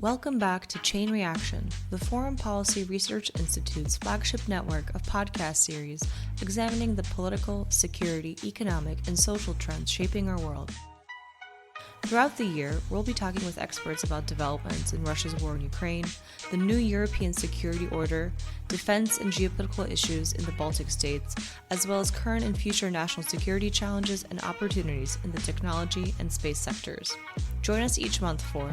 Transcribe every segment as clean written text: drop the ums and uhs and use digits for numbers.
Welcome back to Chain Reaction, the Foreign Policy Research Institute's flagship network of podcast series examining the political, security, economic, and social trends shaping our world. Throughout the year, we'll be talking with experts about developments in Russia's war in Ukraine, the new European security order, defense and geopolitical issues in the Baltic states, as well as current and future national security challenges and opportunities in the technology and space sectors. Join us each month for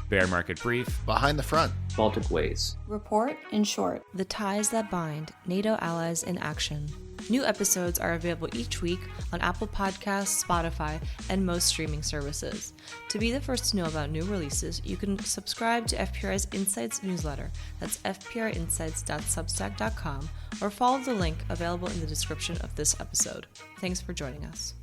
Bear Market Brief, Behind the Front, Baltic Ways, Report in Short, The Ties That Bind, NATO Allies in Action. New episodes are available each week on Apple Podcasts, Spotify, and most streaming services. To be the first to know about new releases, you can subscribe to FPRI's Insights newsletter. That's fprinsights.substack.com, or follow the link available in the description of this episode. Thanks for joining us.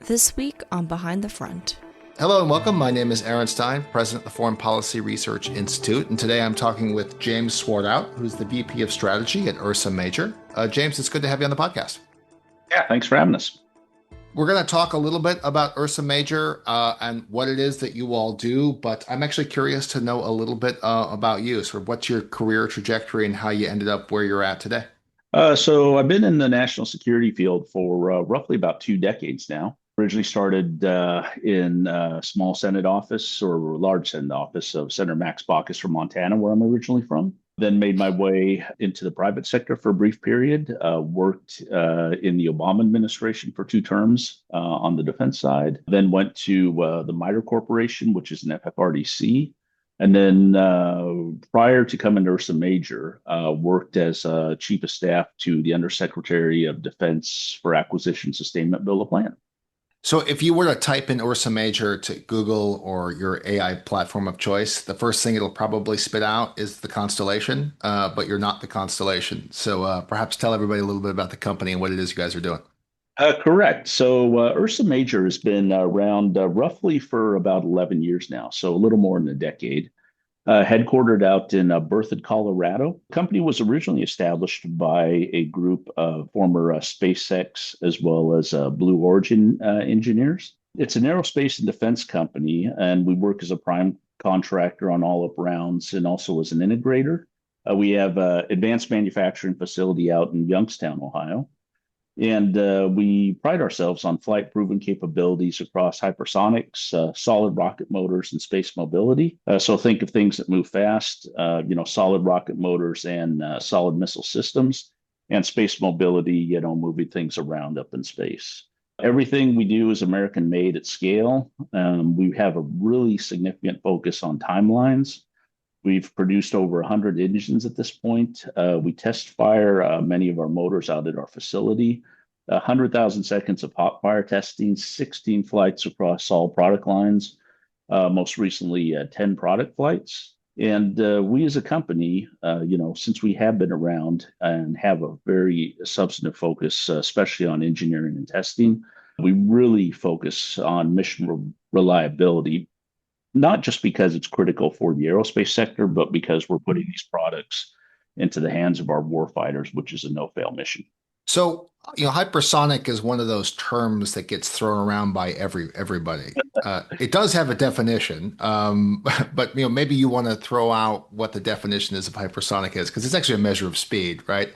This week on Behind the Front. Hello and welcome. My name is Stein, President of the Foreign Policy Research Institute, and today I'm talking with James Swartout, who's the VP of Strategy at Ursa Major. James, it's good to have you on the podcast. Yeah, thanks for having us. We're going to talk a little bit about Ursa Major and what it is that you all do, but I'm actually curious to know a little bit about you. Sort of what's your career trajectory and how you ended up where you're at today? So I've been in the national security field for roughly about 2 decades now. Originally started in a small Senate office or large Senate office of Senator Max Baucus from Montana, where I'm originally from. Then made my way into the private sector for a brief period, worked in the Obama administration for 2 terms on the defense side, then went to the MITRE Corporation, which is an FFRDC. And then prior to coming to Ursa Major, worked as Chief of Staff to the Undersecretary of Defense for Acquisition, Sustainment, Bill of Plan. So if you were to type in Ursa Major to Google or your AI platform of choice, the first thing it'll probably spit out is the constellation, but you're not the constellation. So perhaps tell everybody a little bit about the company and what it is you guys are doing. Correct. So Ursa Major has been around roughly for about 11 years now, so a little more than a decade. Headquartered out in Berthoud, Colorado. The company was originally established by a group of former SpaceX as well as Blue Origin engineers. It's an aerospace and defense company, and we work as a prime contractor on all up rounds and also as an integrator. We have an advanced manufacturing facility out in Youngstown, Ohio. And we pride ourselves on flight-proven capabilities across hypersonics, solid rocket motors, and space mobility. So think of things that move fast, solid rocket motors and solid missile systems, and space mobility, moving things around up in space. Everything we do is American-made at scale. We have a really significant focus on timelines. We've produced over 100 engines at this point. We test fire many of our motors out at our facility. 100,000 seconds of hot fire testing, 16 flights across all product lines, most recently 10 product flights. And we as a company, since we have been around and have a very substantive focus, especially on engineering and testing, we really focus on mission reliability. Not just because it's critical for the aerospace sector, but because we're putting these products into the hands of our warfighters, which is a no-fail mission. So, hypersonic is one of those terms that gets thrown around by everybody. It does have a definition, but maybe you want to throw out what the definition is of hypersonic is, because it's actually a measure of speed, right?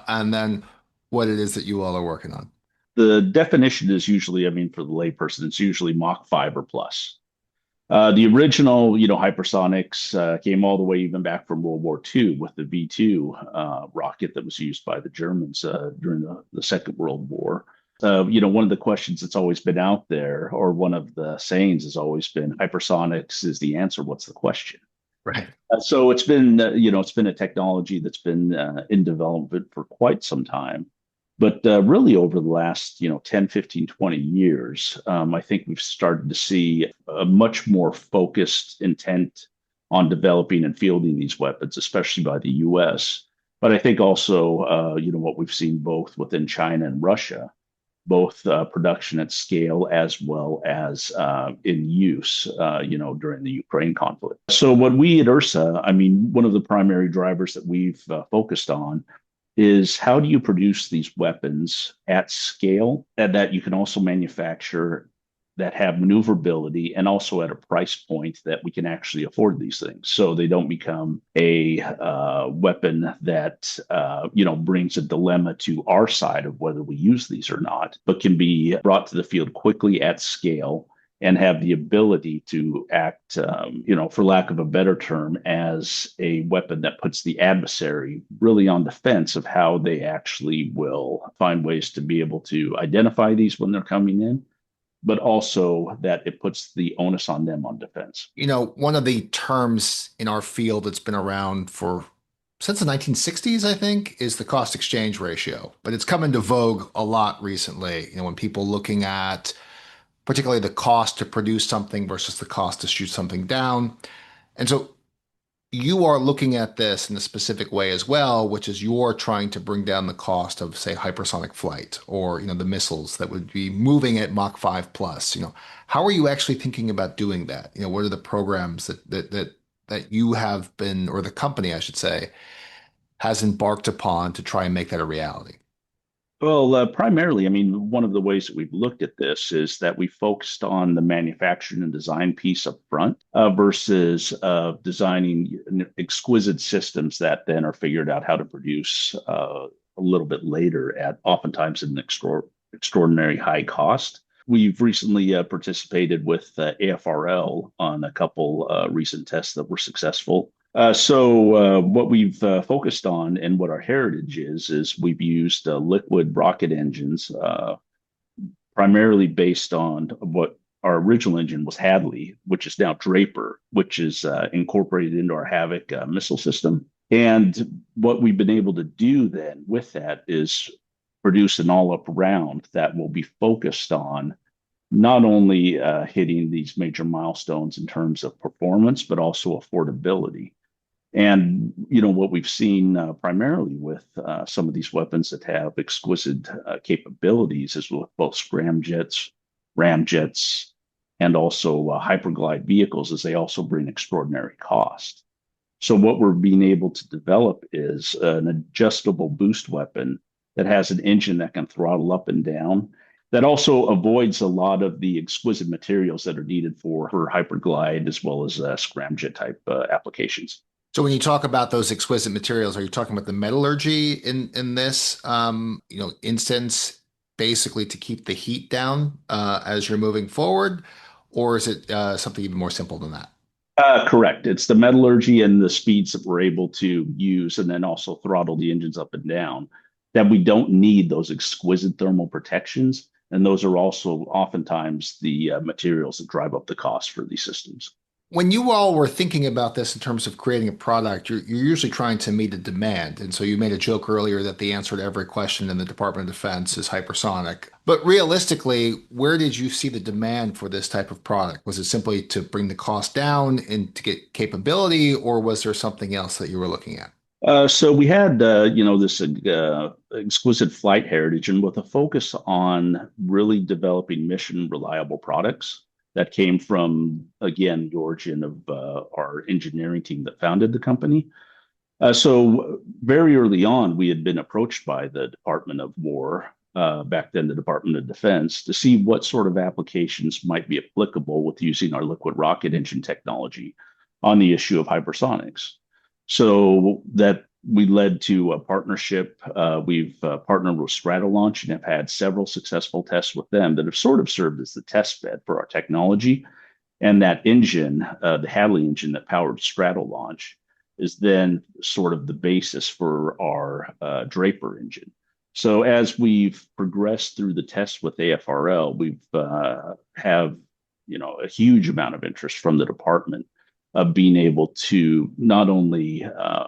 And then what it is that you all are working on. The definition is usually, for the layperson, it's usually Mach 5 or plus. The original, hypersonics came all the way even back from World War II with the V2 rocket that was used by the Germans during the Second World War. One of the questions that's always been out there, or one of the sayings has always been, hypersonics is the answer. What's the question? Right. So it's been, it's been a technology that's been in development for quite some time. But really over the last, 10, 15, 20 years, I think we've started to see a much more focused intent on developing and fielding these weapons, especially by the U.S. But I think also, what we've seen both within China and Russia, both production at scale as well as in use, during the Ukraine conflict. So what we at Ursa, one of the primary drivers that we've focused on is how do you produce these weapons at scale and that you can also manufacture that have maneuverability and also at a price point that we can actually afford these things. So they don't become a weapon that, brings a dilemma to our side of whether we use these or not, but can be brought to the field quickly at scale and have the ability to act, for lack of a better term, as a weapon that puts the adversary really on defense of how they actually will find ways to be able to identify these when they're coming in, but also that it puts the onus on them on defense. One of the terms in our field that's been around for since the 1960s, I think, is the cost exchange ratio. But it's come into vogue a lot recently, when people looking at particularly the cost to produce something versus the cost to shoot something down. And so you are looking at this in a specific way as well, which is you're trying to bring down the cost of, say, hypersonic flight or, the missiles that would be moving at Mach 5 plus. How are you actually thinking about doing that? What are the programs that you have been, or the company, I should say, has embarked upon to try and make that a reality? Well, primarily, I mean, one of the ways that we've looked at this is that we focused on the manufacturing and design piece up front versus designing exquisite systems that then are figured out how to produce a little bit later at oftentimes an extraordinary high cost. We've recently participated with AFRL on a couple recent tests that were successful. So what we've focused on and what our heritage is we've used liquid rocket engines, primarily based on what our original engine was Hadley, which is now Draper, which is incorporated into our Havoc missile system. And what we've been able to do then with that is produce an all-up round that will be focused on not only hitting these major milestones in terms of performance, but also affordability. And what we've seen primarily with some of these weapons that have exquisite capabilities is with both scramjets, ramjets, and also hyperglide vehicles, as they also bring extraordinary cost. So what we're being able to develop is an adjustable boost weapon that has an engine that can throttle up and down, that also avoids a lot of the exquisite materials that are needed for hyperglide as well as scramjet type applications. So when you talk about those exquisite materials, are you talking about the metallurgy in this instance, basically to keep the heat down as you're moving forward, or is it something even more simple than that? Correct. It's the metallurgy and the speeds that we're able to use, and then also throttle the engines up and down, that we don't need those exquisite thermal protections. And those are also oftentimes the materials that drive up the cost for these systems. When you all were thinking about this in terms of creating a product, you're usually trying to meet a demand. And so you made a joke earlier that the answer to every question in the Department of Defense is hypersonic. But realistically, where did you see the demand for this type of product? Was it simply to bring the cost down and to get capability, or was there something else that you were looking at? So we had, this exquisite flight heritage, and with a focus on really developing mission reliable products that came from, again, the origin of our engineering team that founded the company. So very early on, we had been approached by the Department of War, back then the Department of Defense, to see what sort of applications might be applicable with using our liquid rocket engine technology on the issue of hypersonics. So that we led to a partnership. We've partnered with Stratolaunch and have had several successful tests with them that have sort of served as the test bed for our technology. And that engine, the Hadley engine that powered Stratolaunch, is then sort of the basis for our Draper engine. So as we've progressed through the tests with AFRL, we've have a huge amount of interest from the department of being able to not only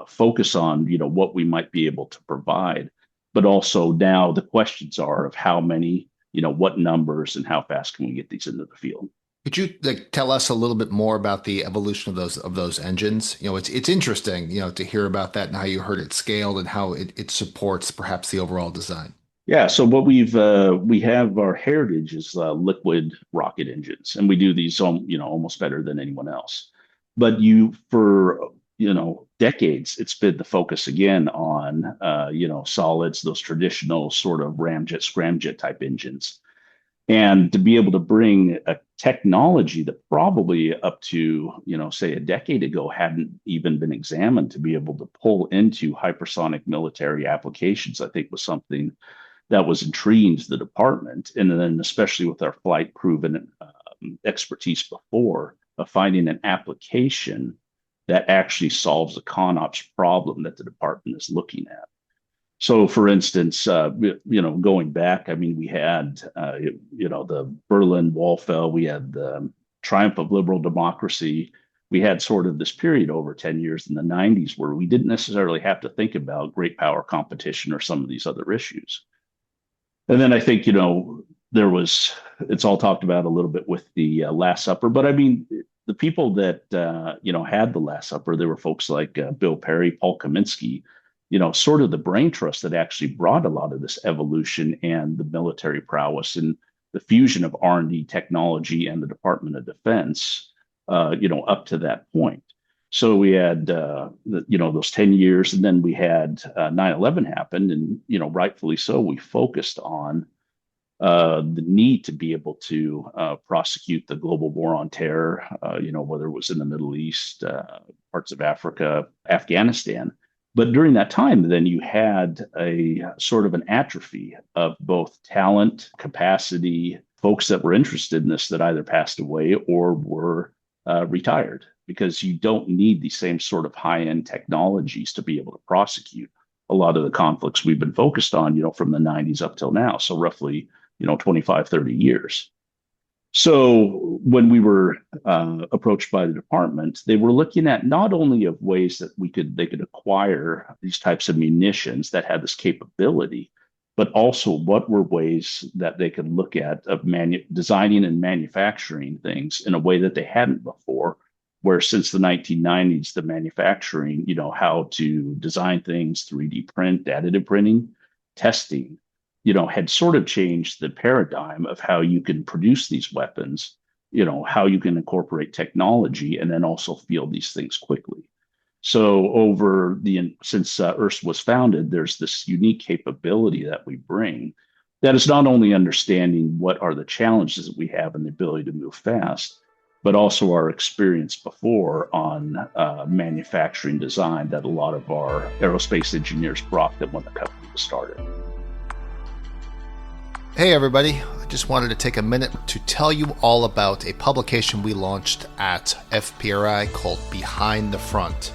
focus on what we might be able to provide, but also now the questions are of how many, what numbers, and how fast can we get these into the field. Could you tell us a little bit more about the evolution of those engines? It's interesting, to hear about that and how you heard it scaled and how it supports perhaps the overall design. Yeah, so what we have our heritage is liquid rocket engines, and we do these almost better than anyone else. But for decades, it's been the focus again on solids, those traditional sort of ramjet, scramjet type engines. And to be able to bring a technology that probably up to, say a decade ago hadn't even been examined to be able to pull into hypersonic military applications, I think was something that was intriguing to the department. And then, especially with our flight proven expertise before, of finding an application that actually solves a ConOps problem that the department is looking at. So, for instance, going back, I mean, we had, the Berlin Wall fell, we had the triumph of liberal democracy. We had sort of this period over 10 years in the 90s where we didn't necessarily have to think about great power competition or some of these other issues. And then I think, it's all talked about a little bit with the Last Supper, but I mean, the people that, had the Last Supper, there were folks like Bill Perry, Paul Kaminsky, sort of the brain trust that actually brought a lot of this evolution and the military prowess and the fusion of R&D technology and the Department of Defense, up to that point. So we had, those 10 years, and then we had 9/11 happened, and, rightfully so, we focused on the need to be able to prosecute the global war on terror, whether it was in the Middle East, parts of Africa, Afghanistan. But during that time, then you had a sort of an atrophy of both talent, capacity, folks that were interested in this that either passed away or were retired, because you don't need the same sort of high-end technologies to be able to prosecute a lot of the conflicts we've been focused on, from the 90s up till now. So roughly, 25, 30 years. So when we were approached by the department, they were looking at not only of ways that they could acquire these types of munitions that had this capability, but also what were ways that they could look at of designing and manufacturing things in a way that they hadn't before. Where since the 1990s, the manufacturing, how to design things, 3D print, additive printing, testing, had sort of changed the paradigm of how you can produce these weapons, how you can incorporate technology and then also field these things quickly. So since Ursa was founded, there's this unique capability that we bring that is not only understanding what are the challenges that we have and the ability to move fast, but also our experience before on manufacturing design that a lot of our aerospace engineers brought them when the company was started. Hey everybody, I just wanted to take a minute to tell you all about a publication we launched at FPRI called Behind the Front.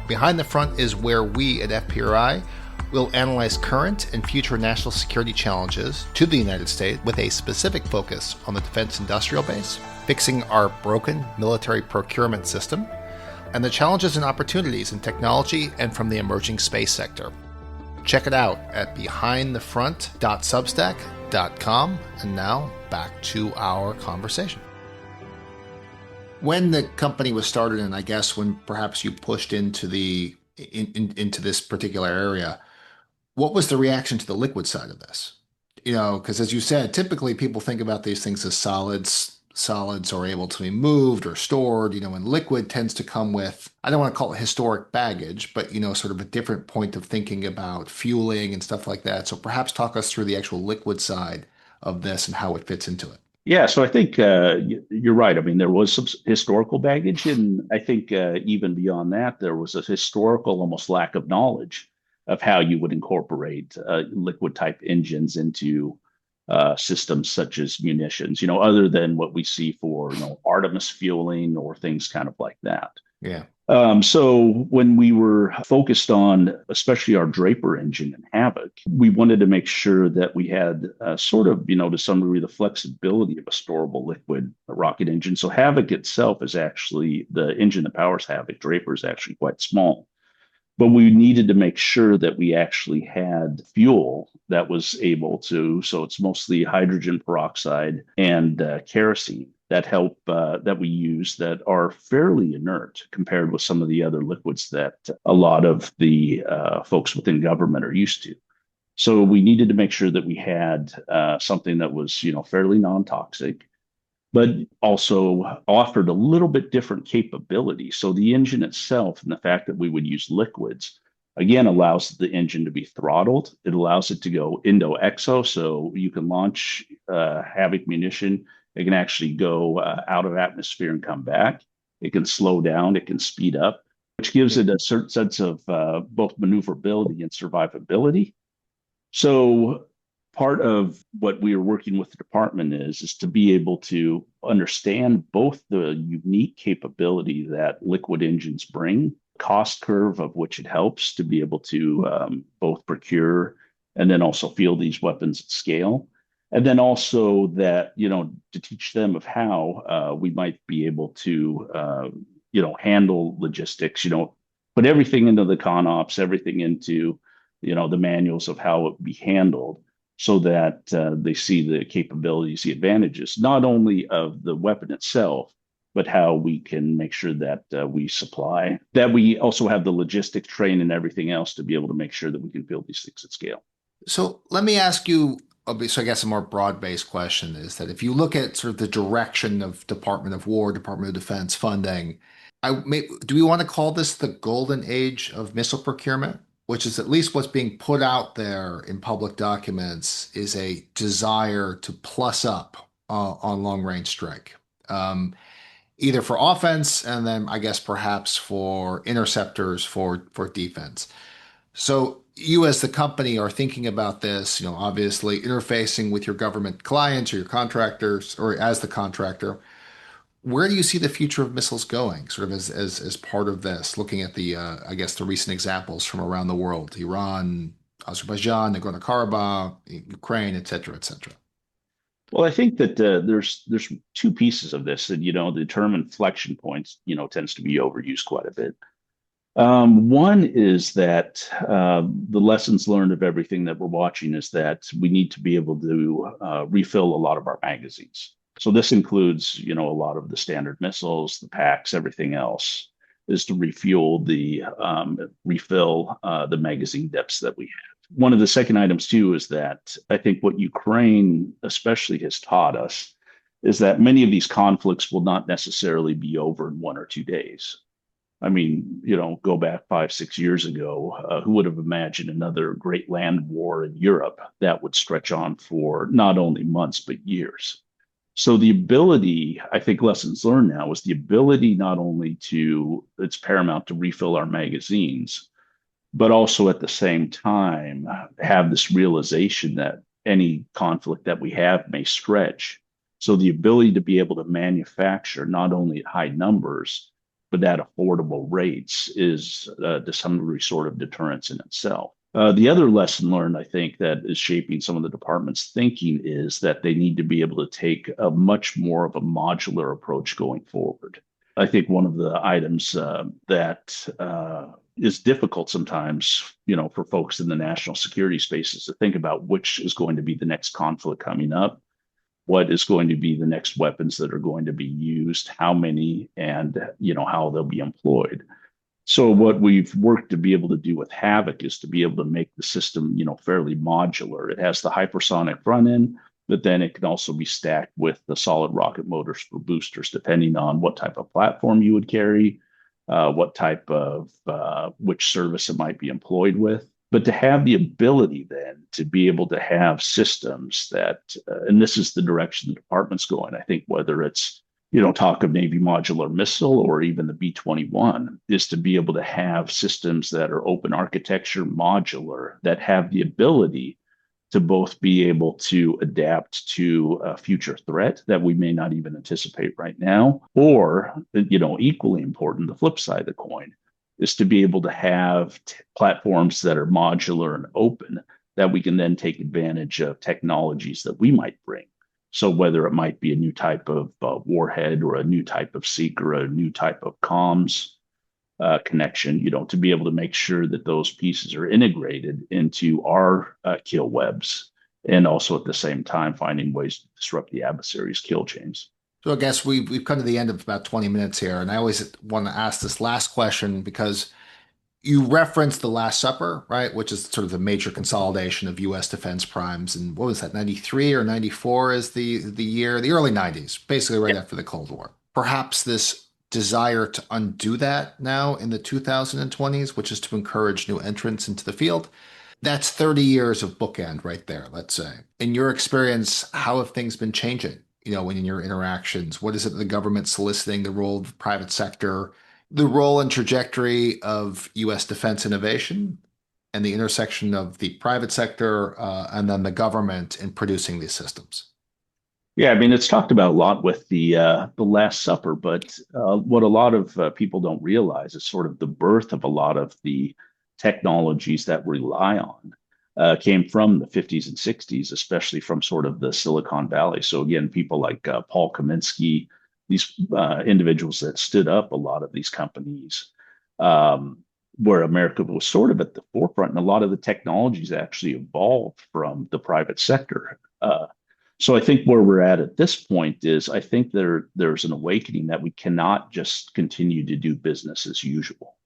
Behind the Front is where we at FPRI will analyze current and future national security challenges to the United States with a specific focus on the defense industrial base, fixing our broken military procurement system, and the challenges and opportunities in technology and from the emerging space sector. Check it out at behindthefront.substack.com. And now back to our conversation. When the company was started, and I guess when perhaps you pushed into into this particular area, what was the reaction to the liquid side of this? Because as you said, typically people think about these things as solids. Solids are able to be moved or stored, and liquid tends to come with, I don't want to call it historic baggage, but, sort of a different point of thinking about fueling and stuff like that. So perhaps talk us through the actual liquid side of this and how it fits into it. Yeah, so I think you're right. I mean, there was some historical baggage, and I think even beyond that, there was a historical almost lack of knowledge of how you would incorporate liquid type engines into systems such as munitions, other than what we see for, Artemis fueling or things kind of like that. Yeah. So when we were focused on, especially our Draper engine and Havoc, we wanted to make sure that we had sort of, to some degree, the flexibility of a storable liquid rocket engine. So Havoc itself is actually the engine that powers Havoc. Draper is actually quite small. But we needed to make sure that we actually had fuel that was able to, so it's mostly hydrogen peroxide and kerosene that we use that are fairly inert compared with some of the other liquids that a lot of the folks within government are used to. So we needed to make sure that we had something that was, fairly non-toxic, but also offered a little bit different capability. So the engine itself and the fact that we would use liquids again, allows the engine to be throttled. It allows it to go indo-exo, so you can launch Havoc munition. It can actually go out of atmosphere and come back. It can slow down. It can speed up, which gives it a certain sense of both maneuverability and survivability. So part of what we are working with the department is to be able to understand both the unique capability that liquid engines bring, cost curve of which it helps to be able to both procure and then also field these weapons at scale. And then also that, to teach them of how we might be able to, handle logistics, put everything into the con ops, everything into the manuals of how it would be handled so that they see the capabilities, the advantages, not only of the weapon itself, but how we can make sure that we supply, that we also have the logistics train and everything else to be able to make sure that we can build these things at scale. So let me ask you, so I guess a more broad-based question is that if you look at sort of the direction of Department of War, Department of Defense funding, do we want to call this the golden age of missile procurement? Which is at least what's being put out there in public documents is a desire to plus up on long range strike, either for offense and then I guess perhaps for interceptors for defense. So you as the company are thinking about this, obviously interfacing with your government clients or your contractors or as the contractor. Where do you see the future of missiles going, sort of as part of this, looking at the I guess the recent examples from around the world, Iran, Azerbaijan, Nagorno-Karabakh, Ukraine, et cetera, et cetera? Well, I think that there's two pieces of this, and the term inflection points, tends to be overused quite a bit. One is that the lessons learned of everything that we're watching is that we need to be able to refill a lot of our magazines. So this includes, a lot of the standard missiles, the packs, everything else is to refuel refill the magazine depths that we have. One of the second items too is that I think what Ukraine especially has taught us is that many of these conflicts will not necessarily be over in 1 or 2 days. I mean, go back 5, 6 years ago, who would have imagined another great land war in Europe that would stretch on for not only months, but years? So the ability, I think lessons learned now is the ability not only it's paramount to refill our magazines, but also at the same time have this realization that any conflict that we have may stretch. So the ability to be able to manufacture not only at high numbers, but at affordable rates is to some degree sort of deterrence in itself. The other lesson learned, I think, that is shaping some of the department's thinking is that they need to be able to take a much more of a modular approach going forward. I think one of the items that is difficult sometimes, for folks in the national security space is to think about which is going to be the next conflict coming up, what is going to be the next weapons that are going to be used, how many, and how they'll be employed. So what we've worked to be able to do with Havoc is to be able to make the system, fairly modular. It has the hypersonic front end, but then it can also be stacked with the solid rocket motors for boosters, depending on what type of platform you would carry, what type of which service it might be employed with. But to have the ability then to be able to have systems that, and this is the direction the department's going, I think, whether it's, talk of Navy modular missile or even the B-21, is to be able to have systems that are open architecture, modular, that have the ability to both be able to adapt to a future threat that we may not even anticipate right now, or, equally important, the flip side of the coin, is to be able to have platforms that are modular and open that we can then take advantage of technologies that we might bring. So whether it might be a new type of warhead or a new type of seeker, a new type of comms connection, to be able to make sure that those pieces are integrated into our kill webs, and also at the same time finding ways to disrupt the adversary's kill chains. So I guess we've come to the end of about 20 minutes here, and I always want to ask this last question because you referenced the Last Supper, right? Which is sort of the major consolidation of U.S. defense primes. And what was that, 93 or 94 is the year, the early 90s, basically right after the Cold War. Perhaps this desire to undo that now in the 2020s, which is to encourage new entrants into the field. That's 30 years of bookend right there, let's say. In your experience, how have things been changing? In your interactions, what is it the government soliciting, the role of the private sector, the role and trajectory of U.S. defense innovation, and the intersection of the private sector and then the government in producing these systems? Yeah, I mean, it's talked about a lot with the Last Supper, but what a lot of people don't realize is sort of the birth of a lot of the technologies that we rely on came from the 50s and 60s, especially from sort of the Silicon Valley. So again, people like Paul Kaminsky, these individuals that stood up a lot of these companies, where America was sort of at the forefront, and a lot of the technologies actually evolved from the private sector. So I think where we're at this point is I think there's an awakening that we cannot just continue to do business as usual.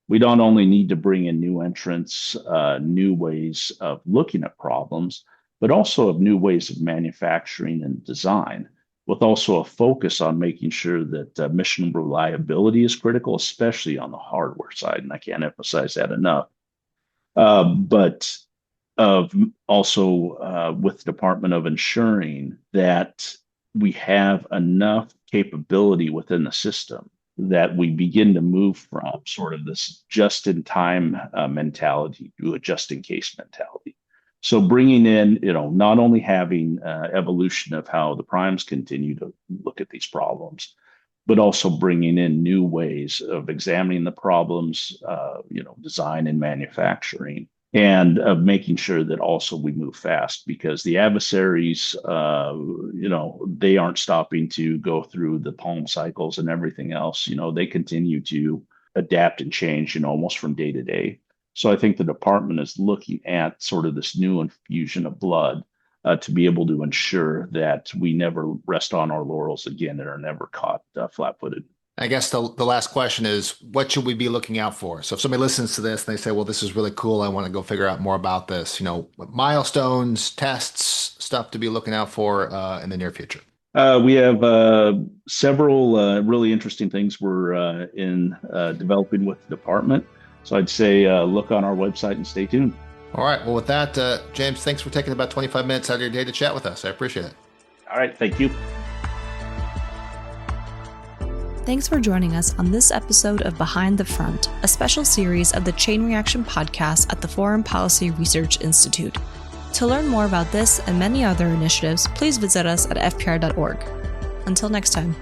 We don't only need to bring in new entrants, new ways of looking at problems, but also of new ways of manufacturing and design, with also a focus on making sure that mission reliability is critical, especially on the hardware side. And I can't emphasize that enough. But of also with the Department of ensuring that we have enough capability within the system that we begin to move from sort of this just-in-time mentality to a just-in-case mentality. So bringing in, not only having evolution of how the primes continue to look at these problems, but also bringing in new ways of examining the problems, design and manufacturing, and of making sure that also we move fast, because the adversaries, they aren't stopping to go through the palm cycles and everything else. They continue to adapt and change, almost from day to day. So I think the department is looking at sort of this new infusion of blood to be able to ensure that we never rest on our laurels again and are never caught flat-footed. I guess the last question is, what should we be looking out for? So if somebody listens to this and they say, well, this is really cool, I want to go figure out more about this, milestones, tests, stuff to be looking out for in the near future. We have several really interesting things we're in developing with the department. So I'd say look on our website and stay tuned. All right. Well, with that, James, thanks for taking about 25 minutes out of your day to chat with us. I appreciate it. All right. Thank you. Thanks for joining us on this episode of Behind the Front, a special series of the Chain Reaction podcast at the Foreign Policy Research Institute. To learn more about this and many other initiatives, please visit us at fpri.org. Until next time.